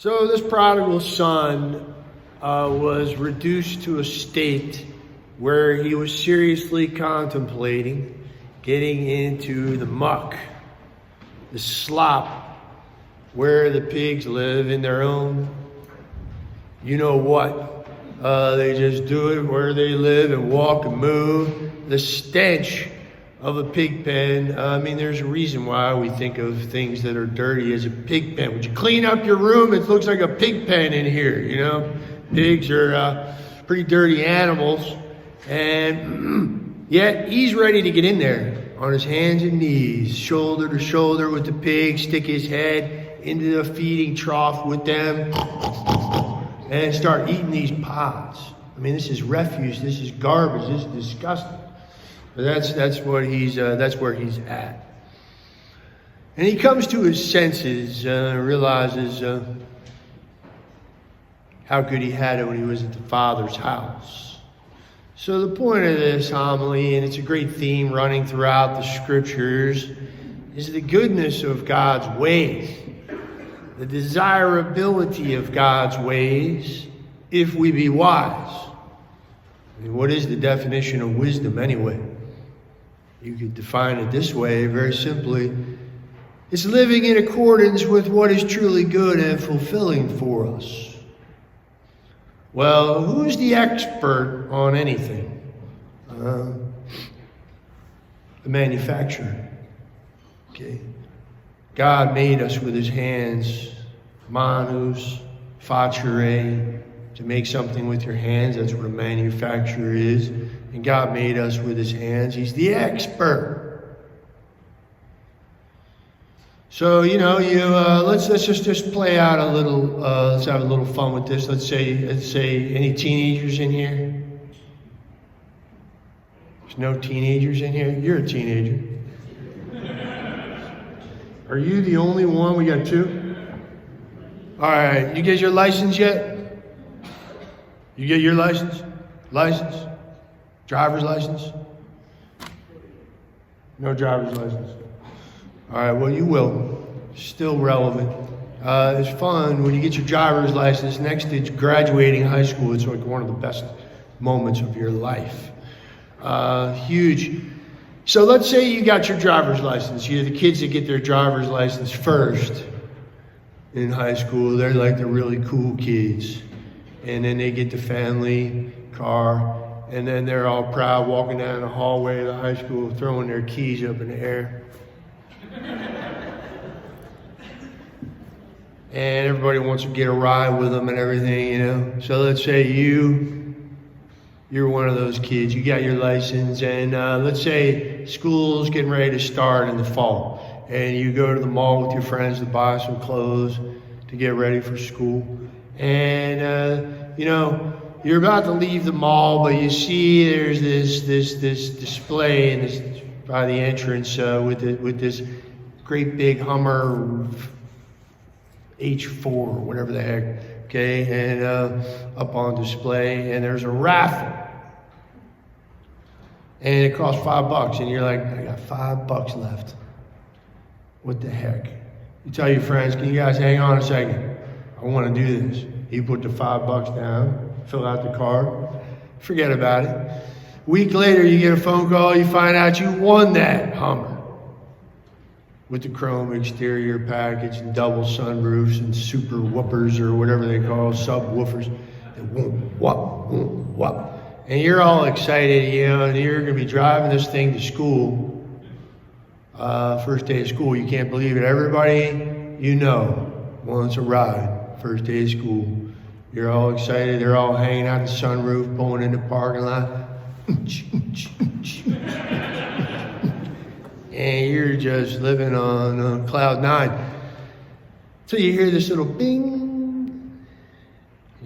So this prodigal son was reduced to a state where he was seriously contemplating getting into the muck, the slop, where the pigs live in their own, you know what. They just do it where they live and walk and move. The stench of a pig pen. I mean, there's a reason why we think of things that are dirty as a pig pen. Would you clean up your room? It looks like a pig pen in here, you know. Pigs are pretty dirty animals. And yet he's ready to get in there on his hands and knees, shoulder to shoulder with the pigs, stick his head into the feeding trough with them and start eating these pods. I mean, this is refuse. This is garbage. This is disgusting. But that's where he's at. And he comes to his senses, realizes how good he had it when he was at the Father's house. So the point of this homily, and it's a great theme running throughout the scriptures, is the goodness of God's ways, the desirability of God's ways, if we be wise. I mean, what is the definition of wisdom anyway? You could define it this way, very simply. It's living in accordance with what is truly good and fulfilling for us. Well, who's the expert on anything? The manufacturer. Okay. God made us with his hands, manus, facere, to make something with your hands. That's what a manufacturer is. And God made us with his hands. He's the expert. So, let's just play out a little, let's have a little fun with this. Let's say any teenagers in here? There's no teenagers in here? You're a teenager. Are you the only one? We got two? All right, you get your license yet? You get your license? License? Driver's license? No driver's license. All right, well, you will. Still relevant. It's fun when you get your driver's license. Next to graduating high school, it's like one of the best moments of your life. Huge. So let's say you got your driver's license. You're the kids that get their driver's license first in high school. They're like the really cool kids. And then they get the family car. And then they're all proud walking down the hallway of the high school, throwing their keys up in the air. And everybody wants to get a ride with them and everything, So let's say you're one of those kids. You got your license, and let's say school's getting ready to start in the fall. And you go to the mall with your friends to buy some clothes to get ready for school. And, you're about to leave the mall, but you see there's this display by the entrance with this great big Hummer H4 or whatever the heck, okay, and up on display, and there's a raffle, and it costs $5, and you're like, I got $5 left. What the heck? You tell your friends, can you guys hang on a second? I want to do this. You put the $5 down. Fill out the card, forget about it. A week later, you get a phone call, you find out you won that Hummer with the chrome exterior package and double sunroofs and super whoopers or whatever they call subwoofers. And whoop, whoop, whoop, whoop. And you're all excited, and you're going to be driving this thing to school. First day of school, you can't believe it. Everybody wants a ride. First day of school. You're all excited. They're all hanging out in the sunroof, pulling in the parking lot. And you're just living on cloud nine. So you hear this little bing.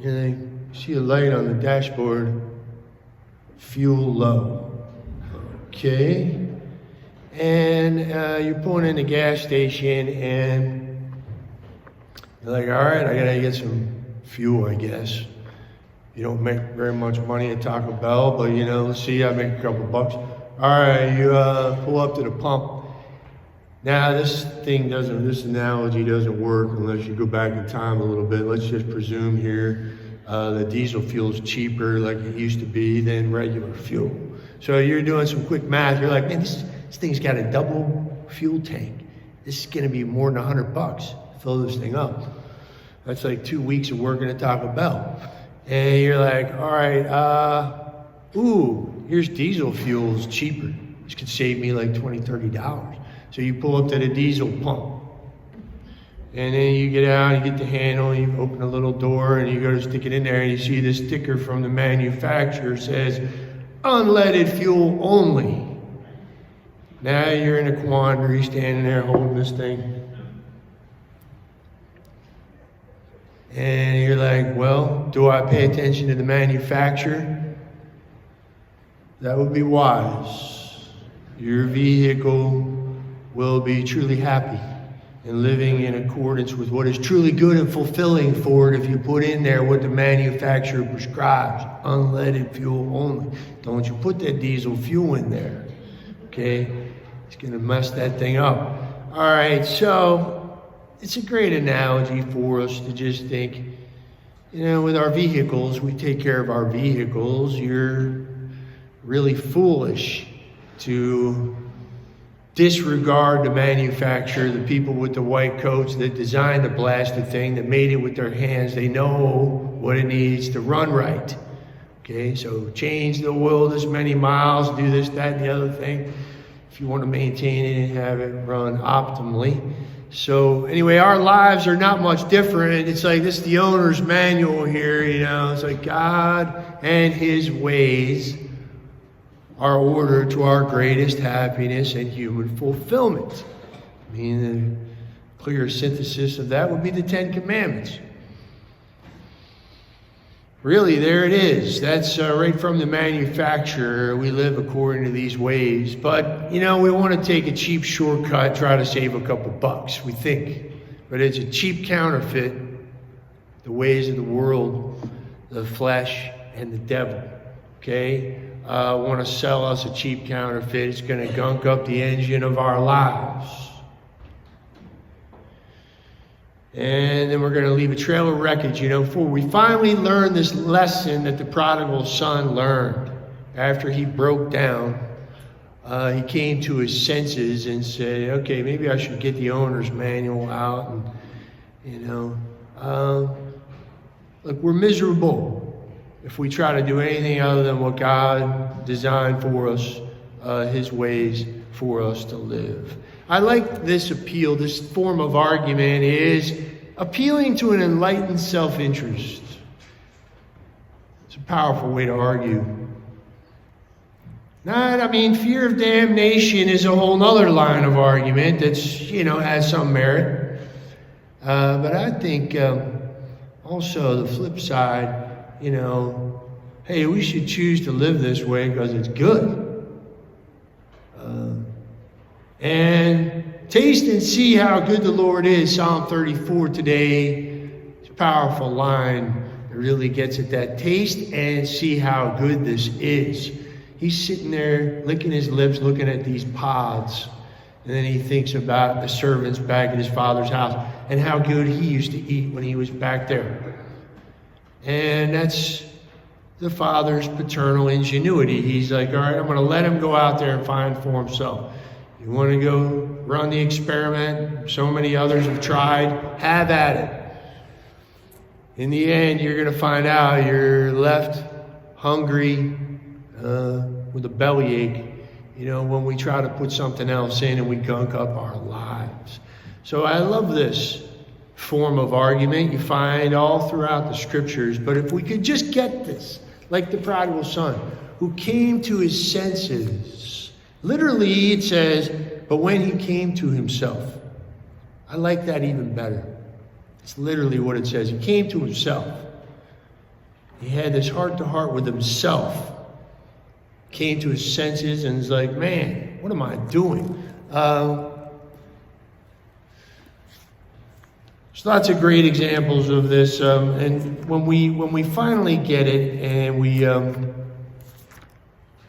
You see a light on the dashboard. Fuel low. Okay. And you're pulling in the gas station, and you're like, all right, I got to get some fuel, I guess. You don't make very much money at Taco Bell, but let's see, I make a couple bucks. All right, you pull up to the pump, Now, this analogy doesn't work unless you go back in time a little bit. Let's just presume here that diesel fuel is cheaper like it used to be than regular fuel. So you're doing some quick math. You're like, man, this thing's got a double fuel tank. This is going to be more than $100. Fill this thing up. That's like 2 weeks of working at Taco Bell. And you're like, all right, here's diesel fuel, it's cheaper. This could save me like $20, $30. So you pull up to the diesel pump. And then you get out, you get the handle, you open a little door, and you go to stick it in there, and you see this sticker from the manufacturer says, unleaded fuel only. Now you're in a quandary standing there holding this thing. And you're like, well, do I pay attention to the manufacturer? That would be wise. Your vehicle will be truly happy and living in accordance with what is truly good and fulfilling for it if you put in there what the manufacturer prescribes, unleaded fuel only. Don't you put that diesel fuel in there, okay? It's going to mess that thing up. All right, so it's a great analogy for us to just think, with our vehicles, we take care of our vehicles. You're really foolish to disregard the manufacturer, the people with the white coats that designed the blasted thing, that made it with their hands. They know what it needs to run right. Okay, so change the oil this many miles, do this, that, and the other thing, if you want to maintain it and have it run optimally. So anyway, our lives are not much different. It's like this is the owner's manual here, It's like God and his ways are ordered to our greatest happiness and human fulfillment. I mean, the clear synthesis of that would be the Ten Commandments. Really, there it is. That's right from the manufacturer. We live according to these ways. But, we want to take a cheap shortcut, try to save a couple bucks, we think. But it's a cheap counterfeit, the ways of the world, the flesh, and the devil. Okay? Want to sell us a cheap counterfeit. It's going to gunk up the engine of our lives. And then we're going to leave a trail of wreckage, before we finally learn this lesson that the prodigal son learned. After he broke down, he came to his senses and said, okay, maybe I should get the owner's manual out. And, look, we're miserable if we try to do anything other than what God designed for us, his ways for us to live. I like this appeal. This form of argument is appealing to an enlightened self-interest. It's a powerful way to argue. Fear of damnation is a whole other line of argument that's, has some merit. But I think also the flip side, hey, we should choose to live this way because it's good. And taste and see how good the Lord is. Psalm 34 today. It's a powerful line. It really gets at that. Taste and see how good this is. He's sitting there licking his lips, looking at these pods. And then he thinks about the servants back at his father's house and how good he used to eat when he was back there. And that's the father's paternal ingenuity. He's like, all right, I'm going to let him go out there and find for himself. You want to go run the experiment? So many others have tried. Have at it. In the end, you're going to find out you're left hungry with a bellyache, when we try to put something else in and we gunk up our lives. So I love this form of argument. You find all throughout the scriptures. But if we could just get this, like the prodigal son, who came to his senses. Literally, it says, but when he came to himself. I like that even better. It's literally what it says. He came to himself. He had this heart-to-heart with himself. Came to his senses and was like, man, what am I doing? There's lots of great examples of this. And when we finally get it and we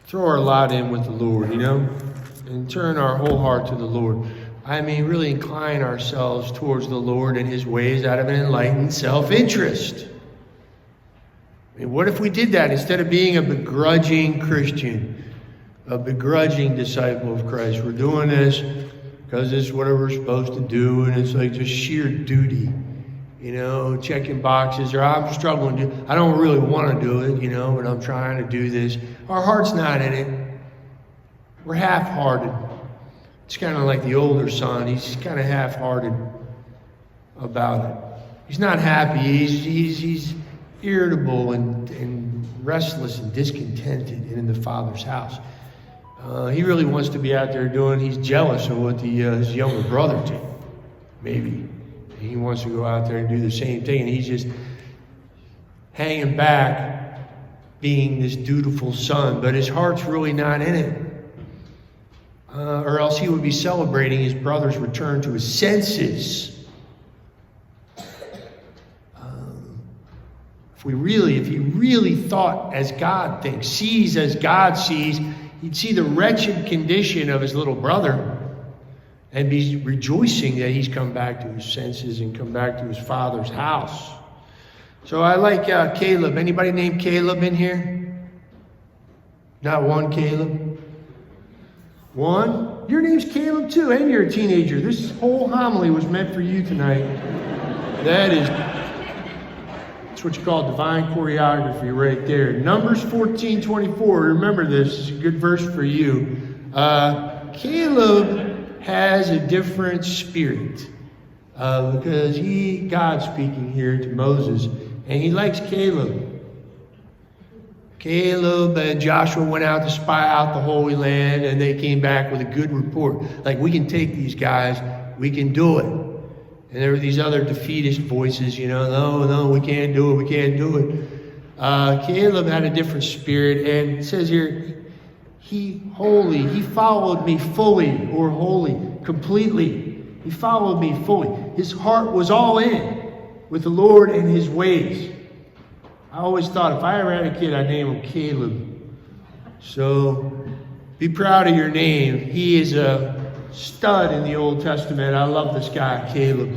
throw our lot in with the Lord, and turn our whole heart to the Lord, really incline ourselves towards the Lord and his ways out of an enlightened self-interest. What if we did that instead of being a begrudging Christian, a begrudging disciple of Christ? We're doing this because it's what we're supposed to do, and it's like just sheer duty, checking boxes, or I'm struggling to, I don't really want to do it, but I'm trying to do this. Our heart's not in it. We're half-hearted. It's kind of like the older son. He's kind of half-hearted about it. He's not happy. He's irritable and restless and discontented in the Father's house. He really wants to be out there doing. He's jealous of what his younger brother did. Maybe he wants to go out there and do the same thing, and he's just hanging back, being this dutiful son. But his heart's really not in it. Or else he would be celebrating his brother's return to his senses. If he really thought as God thinks, sees as God sees, he'd see the wretched condition of his little brother and be rejoicing that he's come back to his senses and come back to his father's house. So I like Caleb. Anybody named Caleb in here? Not one Caleb? One? Your name's Caleb too, and you're a teenager. This whole homily was meant for you tonight. That's what you call divine choreography right there. Numbers 14:24. Remember this. It's a good verse for you. Caleb has a different spirit because God's speaking here to Moses, and he likes Caleb. Caleb and Joshua went out to spy out the Holy Land, and they came back with a good report. Like, we can take these guys, we can do it. And there were these other defeatist voices, no, we can't do it. Caleb had a different spirit, and it says here, he followed me fully, or wholly, completely. He followed me fully. His heart was all in with the Lord and his ways. I always thought if I ever had a kid, I'd name him Caleb. So be proud of your name. He is a stud in the Old Testament. I love this guy, Caleb.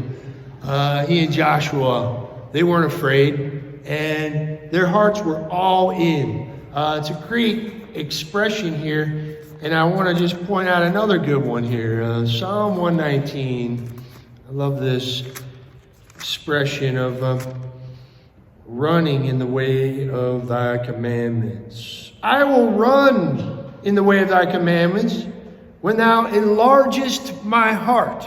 He and Joshua, they weren't afraid, and their hearts were all in. It's a great expression here, and I want to just point out another good one here. Psalm 119. I love this expression of running in the way of thy commandments. I will run in the way of thy commandments when thou enlargest my heart.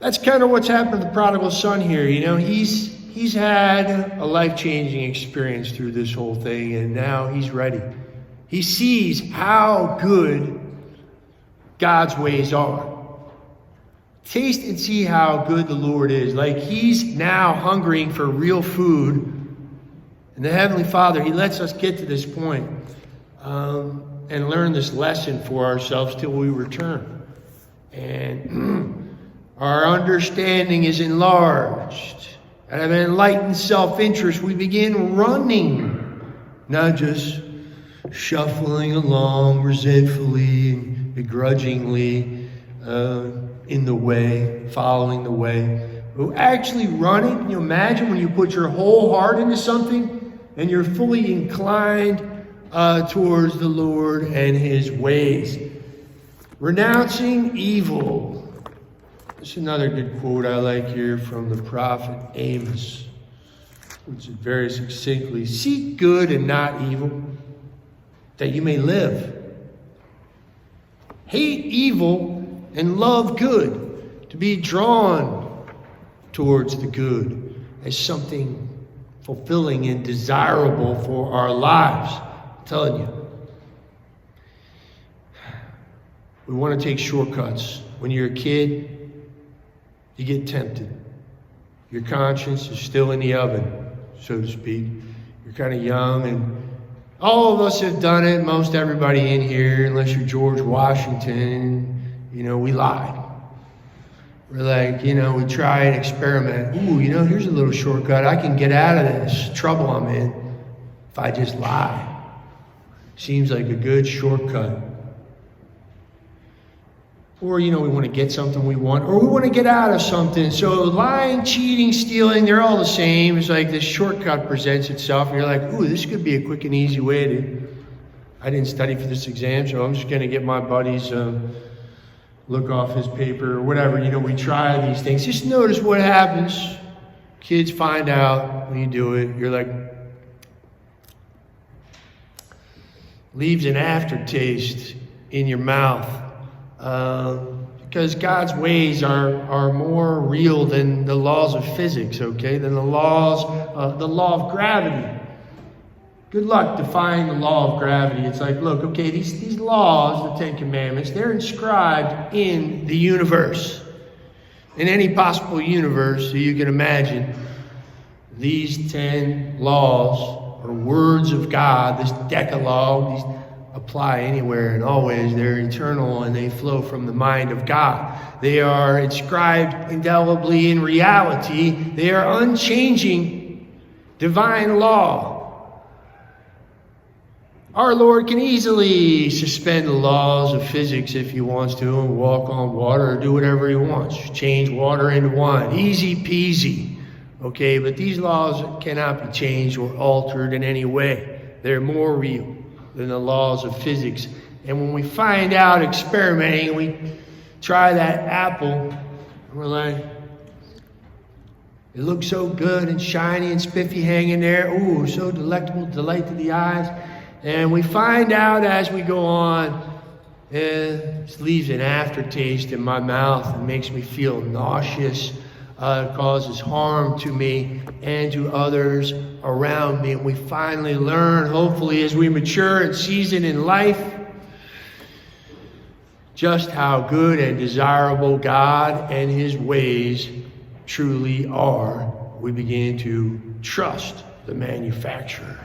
That's kind of what's happened to the prodigal son here. He's had a life-changing experience through this whole thing, and now he's ready. He sees how good God's ways are. Taste and see how good the Lord is. Like, he's now hungering for real food. And the Heavenly Father, he lets us get to this point and learn this lesson for ourselves till we return. And our understanding is enlarged. Out of an enlightened self-interest, we begin running, not just shuffling along resentfully and begrudgingly, in the way, following the way. But actually running, can you imagine when you put your whole heart into something and you're fully inclined towards the Lord and his ways? Renouncing evil. This is another good quote I like here from the prophet Amos, which is very succinctly, seek good and not evil, that you may live. Hate evil and love good, to be drawn towards the good as something fulfilling and desirable for our lives. I'm telling you. We want to take shortcuts. When you're a kid, you get tempted. Your conscience is still in the oven, so to speak. You're kind of young, and all of us have done it. Most everybody in here, unless you're George Washington, we lie. We're like, we try and experiment. Ooh, here's a little shortcut. I can get out of this trouble I'm in if I just lie. Seems like a good shortcut. Or, we want to get something we want, or we want to get out of something. So lying, cheating, stealing, they're all the same. It's like this shortcut presents itself, and you're like, ooh, this could be a quick and easy way to, I didn't study for this exam, so I'm just going to get my buddies look off his paper or whatever. We try these things. Just notice what happens. Kids find out when you do it. You're like, leaves an aftertaste in your mouth. Because God's ways are more real than the laws of physics, okay? Than the law of gravity. Good luck defying the law of gravity. It's like, look, okay, these laws, the Ten Commandments, they're inscribed in the universe. In any possible universe that you can imagine, these 10 laws are words of God, this Decalogue, these apply anywhere and always. They're eternal and they flow from the mind of God. They are inscribed indelibly in reality. They are unchanging divine law. Our Lord can easily suspend the laws of physics if he wants to and walk on water or do whatever he wants. Change water into wine. Easy peasy. Okay, but these laws cannot be changed or altered in any way. They're more real than the laws of physics. And when we find out experimenting, we try that apple, and we're like, it looks so good and shiny and spiffy hanging there. Ooh, so delectable, delight to the eyes. And we find out as we go on, it leaves an aftertaste in my mouth and makes me feel nauseous. It causes harm to me and to others around me. And we finally learn, hopefully, as we mature and season in life, just how good and desirable God and his ways truly are. We begin to trust the manufacturer.